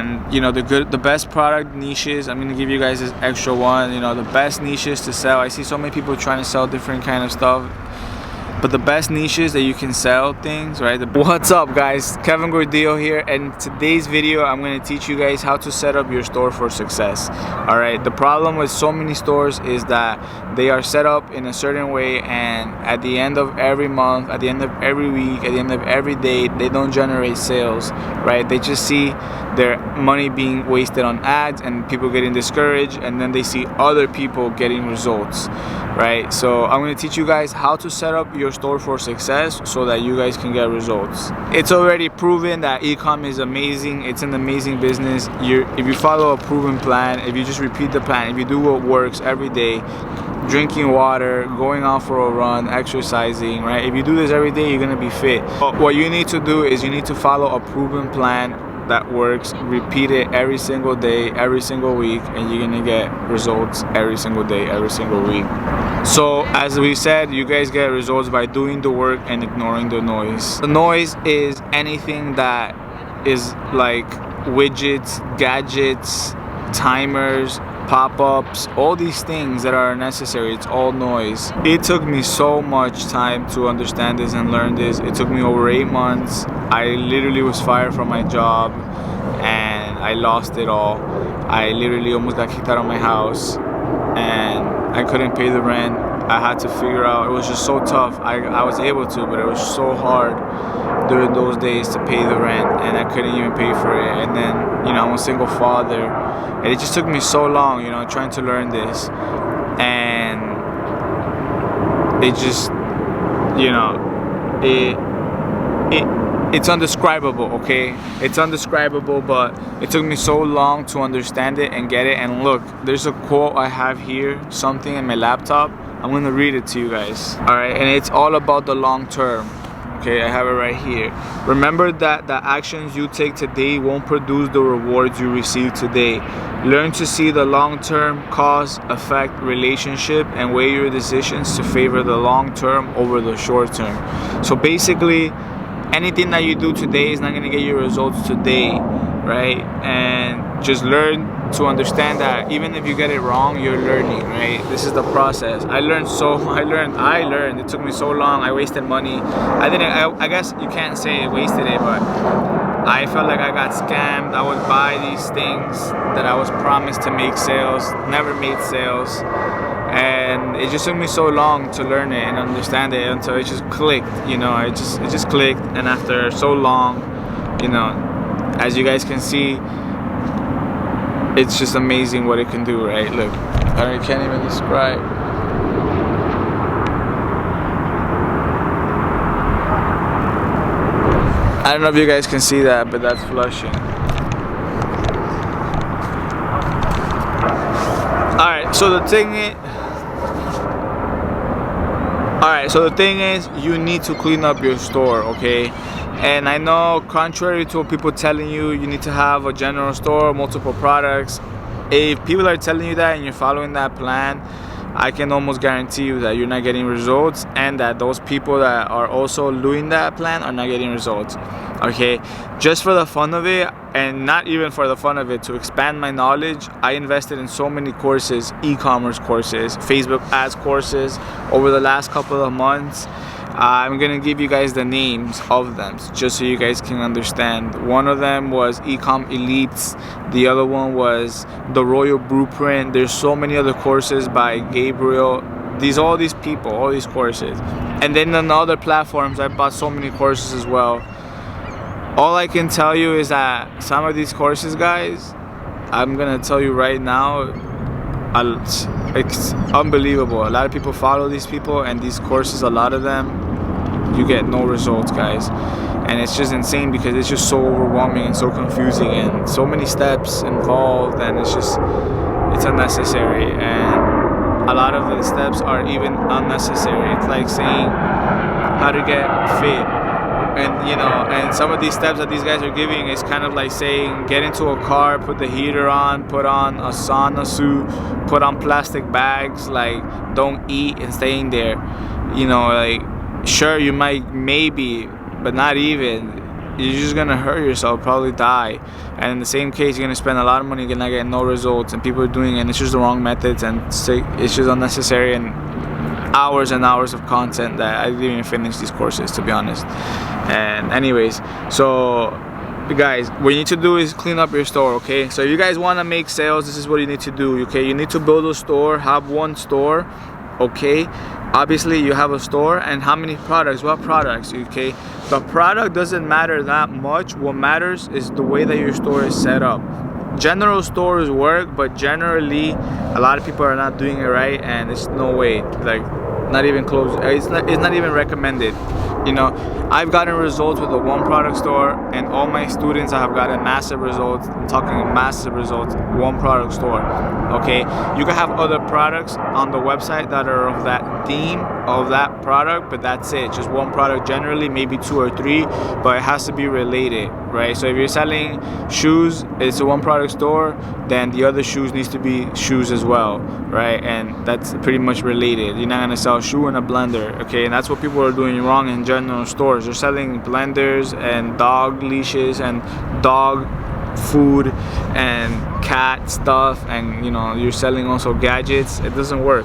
And you know, the best product niches, I'm gonna give you guys this extra one. You know, the best niches to sell. I see so many people trying to sell different kind of stuff, but the best niches that you can sell things, right? What's up, guys? Kevin Gordillo here, and today's video I'm going to teach you guys how to set up your store for success. All right, the problem with so many stores is that they are set up in a certain way, and at the end of every month, at the end of every week, at the end of every day, they don't generate sales, right? They just see their money being wasted on ads and people getting discouraged, and then they see other people getting results, right? So I'm going to teach you guys how to set up your store for success so that you guys can get results. It's already proven that e-com is amazing. It's an amazing business. If you follow a proven plan, if you just repeat the plan, if you do what works every day, drinking water, going out for a run, exercising, right? If you do this every day, you're gonna be fit. But what you need to do is you need to follow a proven plan that works, repeat it every single day, every single week, and you're gonna get results every single day, every single week. So as we said, you guys get results by doing the work and ignoring the noise. The noise is anything that is like widgets, gadgets, timers, pop-ups, all these things that are necessary. It's all noise. It took me so much time to understand this and learn this. It took me over 8 months. I literally was fired from my job and I lost it all. I literally almost got kicked out of my house and I couldn't pay the rent. I had to figure out, it was just so tough. I was able to, but it was so hard during those days to pay the rent, and I couldn't even pay for it. And then, you know, I'm a single father, and it just took me so long, you know, trying to learn this. And it just, you know, it's undescribable, okay? It's undescribable, but it took me so long to understand it and get it. And look, there's a quote I have here, something in my laptop. I'm gonna read it to you guys. All right, and it's all about the long term. Okay, I have it right here. Remember that the actions you take today won't produce the rewards you receive today. Learn to see the long-term cause-effect relationship and weigh your decisions to favor the long term over the short term. So basically, anything that you do today is not going to get you results today, right? And just learn to understand that even if you get it wrong, you're learning, right? This is the process. I learned. It took me so long. I wasted money. I guess you can't say I wasted it, but I felt like I got scammed. I would buy these things that I was promised to make sales, never made sales. And it just took me so long to learn it and understand it until it just clicked, you know, it just clicked. And after so long, you know, as you guys can see, it's just amazing what it can do, right? Look, I can't even describe. I don't know if you guys can see that, but that's flushing. Alright, so the thing is, you need to clean up your store, okay? And I know, contrary to what people telling you, you need to have a general store, multiple products. If people are telling you that and you're following that plan, I can almost guarantee you that you're not getting results, and that those people that are also doing that plan are not getting results. Okay, just for the fun of it, and not even for the fun of it, to expand my knowledge, I invested in so many courses, e-commerce courses, Facebook ads courses over the last couple of months. I'm gonna give you guys the names of them just so you guys can understand. One of them was Ecom Elites. The other one was The Royal Blueprint. There's so many other courses by Gabriel. All these people, all these courses. And then on other platforms, I bought so many courses as well. All I can tell you is that some of these courses, guys, I'm gonna tell you right now, it's unbelievable. A lot of people follow these people, and these courses, a lot of them, you get no results, guys. And it's just insane because it's just so overwhelming and so confusing and so many steps involved, and it's unnecessary. And a lot of the steps are even unnecessary. It's like saying how to get fit. And you know, and some of these steps that these guys are giving is kind of like saying get into a car, put the heater on, put on a sauna suit, put on plastic bags, like don't eat and stay in there. You know, like sure you might, maybe, but not even. you're just gonna hurt yourself, probably die. And in the same case, you're gonna spend a lot of money, you're gonna get no results, and people are doing it, and it's just the wrong methods, and it's just unnecessary, and hours and hours of content that I didn't even finish these courses, to be honest. And anyways, so guys, what you need to do is clean up your store, okay? So if you guys want to make sales, this is what you need to do, okay? You need to build a store, have one store, okay? Obviously you have a store, and how many products? What products? Okay, the product doesn't matter that much. What matters is the way that your store is set up. General stores work, but generally a lot of people are not doing it right, and it's no way, like, not even close. It's not even recommended. You know, I've gotten results with a one product store, and all my students have gotten massive results. I'm talking massive results, one product store. Okay, you can have other products on the website that are of that theme of that product, but that's it, just one product, generally maybe 2 or 3, but it has to be related, right? So if you're selling shoes, it's a one product store, then the other shoes needs to be shoes as well, right? And that's pretty much related. You're not gonna sell a shoe and a blender, okay? And that's what people are doing wrong in general stores. They're selling blenders and dog leashes and dog food and cat stuff, and you know, you're selling also gadgets. It doesn't work.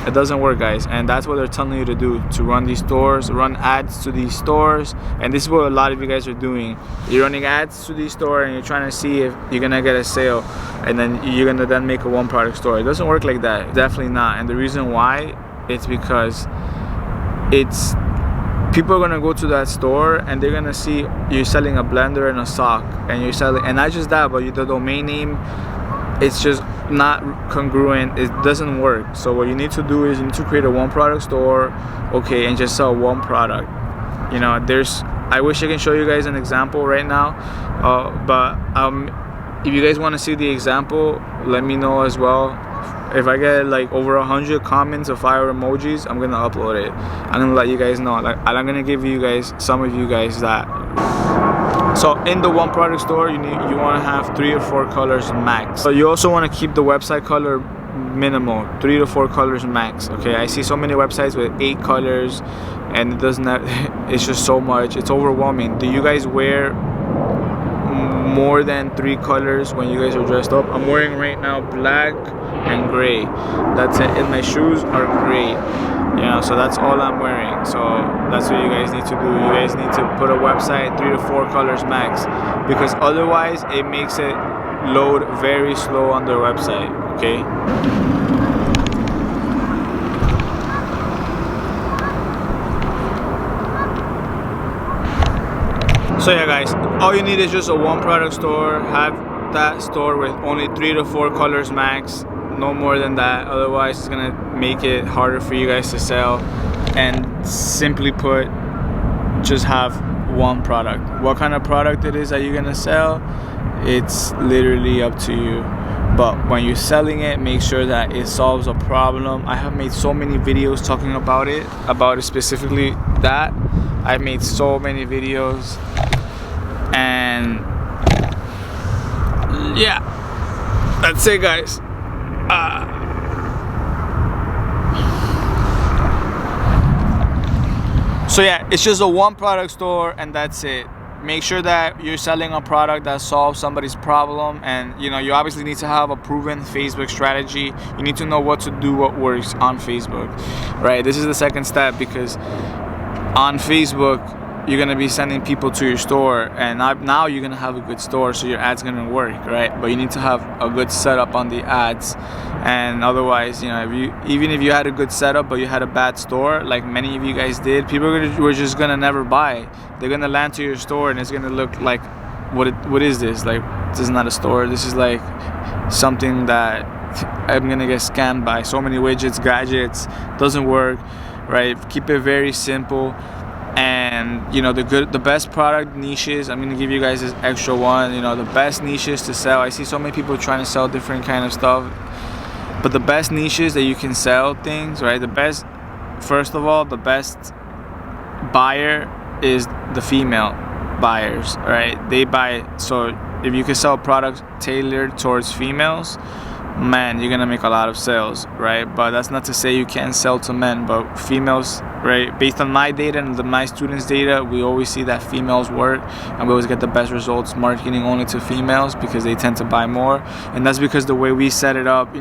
It doesn't work, guys, and that's what they're telling you to do, to run these stores, run ads to these stores. And this is what a lot of you guys are doing. You're running ads to these stores, and you're trying to see if you're gonna get a sale, and then you're gonna then make a one product store. It doesn't work like that, definitely not. And the reason why, it's because it's people are gonna go to that store, and they're gonna see you're selling a blender and a sock, and you're selling, and not just that, but the domain name, it's just not congruent. It doesn't work. So what you need to do is you need to create a one product store, okay, and just sell one product. You know, I wish I can show you guys an example right now, but if you guys want to see the example, let me know as well. If I get like over 100 comments or fire emojis, I'm gonna upload it. I'm gonna let you guys know. Like, I'm gonna give you guys, some of you guys, that. So in the one product store, you want to have 3 or 4 colors max. So you also want to keep the website color minimal, 3 to 4 colors max. Okay, I see so many websites with 8 colors, and it doesn't have, it's just so much. It's overwhelming. Do you guys wear more than 3 colors when you guys are dressed up? I'm wearing right now black and gray. That's it. And my shoes are gray. You know, so that's all I'm wearing. So that's what you guys need to do. You guys need to put a website 3 to 4 colors max, because otherwise it makes it load very slow on their website. Okay. So yeah, guys, all you need is just a one product store. Have that store with only 3 to 4 colors max, no more than that. Otherwise it's gonna make it harder for you guys to sell. And simply put, just have one product. What kind of product it is that you're gonna sell, it's literally up to you. But when you're selling it, make sure that it solves a problem. I have made so many videos talking about it specifically that. I've made so many videos, and yeah, that's it, guys. So yeah, it's just a one product store, and that's it. Make sure that you're selling a product that solves somebody's problem, and you know, you obviously need to have a proven Facebook strategy. You need to know what to do, what works on Facebook, right? This is the second step, because on Facebook you're gonna be sending people to your store, and now you're gonna have a good store, so your ads gonna work, right? But you need to have a good setup on the ads, and otherwise, you know, even if you had a good setup but you had a bad store, like many of you guys did, people were just gonna never buy. They're gonna land to your store, and it's gonna look like, what is this? Like, this is not a store. This is like something that I'm gonna get scammed by. So many widgets, gadgets, doesn't work, right? Keep it very simple. And you know, the best product niches, I'm gonna give you guys this extra one. You know, the best niches to sell. I see so many people trying to sell different kind of stuff, but the best niches that you can sell things, right? First of all, the best buyer is the female buyers, right? They buy. So if you can sell products tailored towards females, man, you're gonna make a lot of sales, right? But that's not to say you can't sell to men, but females, right? Based on my data and my students' data, we always see that females work, and we always get the best results marketing only to females because they tend to buy more. And that's because the way we set it up,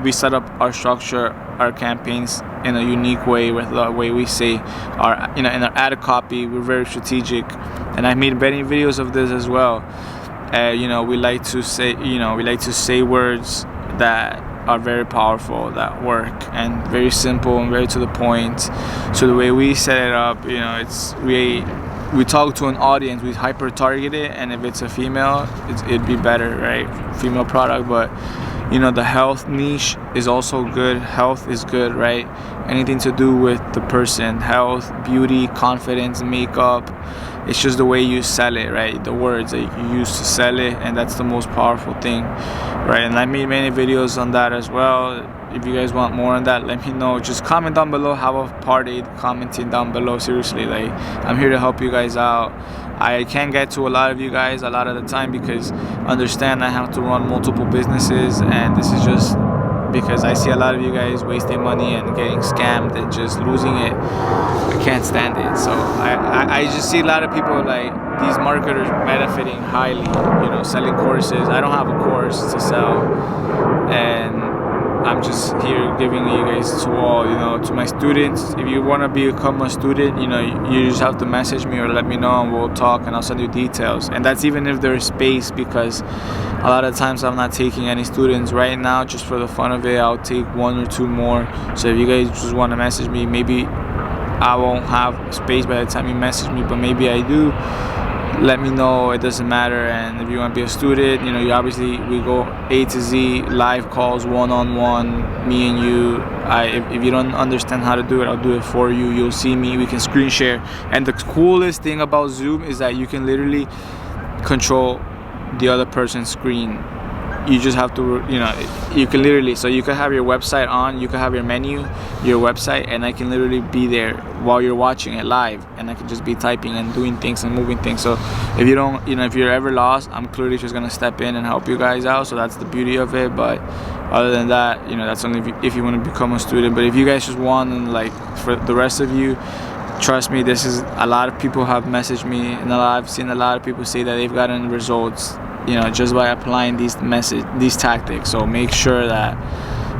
we set up our structure, our campaigns in a unique way with the way we say our, in our ad copy. We're very strategic, and I made many videos of this as well. We like to say words that are very powerful, that work, and very simple and very to the point. So the way we set it up, we talk to an audience, we hyper target it, and if it's a female, it'd be better, right? Female product. But the health niche is also good. Health is good, right? Anything to do with the person, health, beauty, confidence, makeup. It's just the way you sell it, right? The words that you use to sell it, and that's the most powerful thing, right? And I made many videos on that as well. If you guys want more on that, let me know. Just comment down below. Have a party commenting down below. Seriously, I'm here to help you guys out. I can't get to a lot of you guys a lot of the time because understand I have to run multiple businesses, and this is just because I see a lot of you guys wasting money and getting scammed and just losing it. I can't stand it. So I just see a lot of people like these marketers benefiting highly, selling courses. I don't have a course to sell, and I'm just here giving you guys to all, to my students. If you want to become a student, you just have to message me or let me know, and we'll talk, and I'll send you details. And that's even if there's space, because a lot of times I'm not taking any students right now. Just for the fun of it, I'll take 1 or 2 more. So if you guys just want to message me, maybe I won't have space by the time you message me, but maybe I do. Let me know. It doesn't matter. And if you want to be a student, we go A to Z, live calls, one-on-one, me and you. If you don't understand how to do it, I'll do it for you. You'll see me. We can screen share. And the coolest thing about Zoom is that you can literally control the other person's screen. You just have to, you can literally, so you can have your website on, you can have your menu, your website, and I can literally be there while you're watching it live, and I can just be typing and doing things and moving things. So if you don't, if you're ever lost, I'm clearly just gonna step in and help you guys out. So that's the beauty of it. But other than that, that's only if you want to become a student. But if you guys just want, and for the rest of you, trust me, this is, a lot of people have messaged me, and I've seen a lot of people say that they've gotten results, just by applying these tactics. So make sure that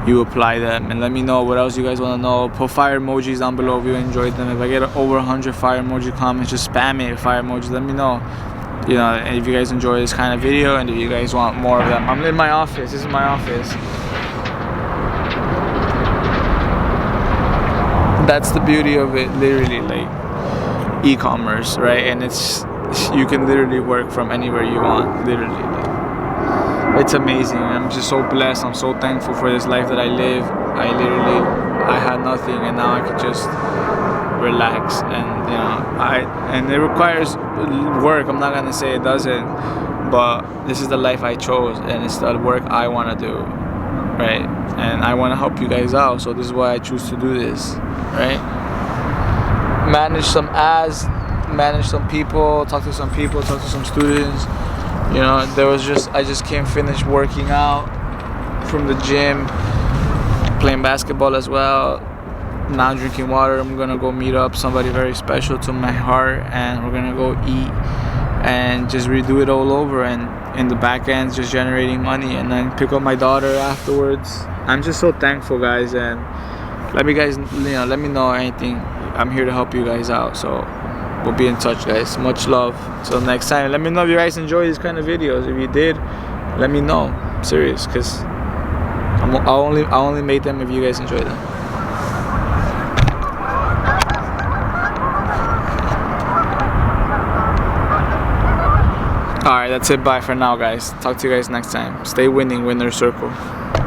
you apply them, and let me know what else you guys want to know. Put fire emojis down below if you enjoyed them. If I get over 100 fire emoji comments, just spam it with fire emojis. Let me know. And if you guys enjoy this kind of video, and if you guys want more of them. I'm in my office. This is my office. That's the beauty of it, literally, e-commerce, right? And you can literally work from anywhere you want, literally. It's amazing. I'm just so blessed. I'm so thankful for this life that I live. I had nothing, and now I can just relax. And and it requires work. I'm not gonna say it doesn't, but this is the life I chose, and it's the work I want to do, right? And I want to help you guys out, so this is why I choose to do this, right? Manage some ads, manage some people, talk to some people, talk to some students. I just came finished working out from the gym, playing basketball as well. Now drinking water. I'm gonna go meet up somebody very special to my heart, and we're gonna go eat and just redo it all over. And in the back end, just generating money, and then pick up my daughter afterwards. I'm just so thankful, guys, and let me know anything. I'm here to help you guys out, so we'll be in touch, guys. Much love. Till next time. Let me know if you guys enjoy these kind of videos. If you did, let me know. I'm serious, because I only make them if you guys enjoy them. Alright, that's it. Bye for now, guys. Talk to you guys next time. Stay winning, winner circle.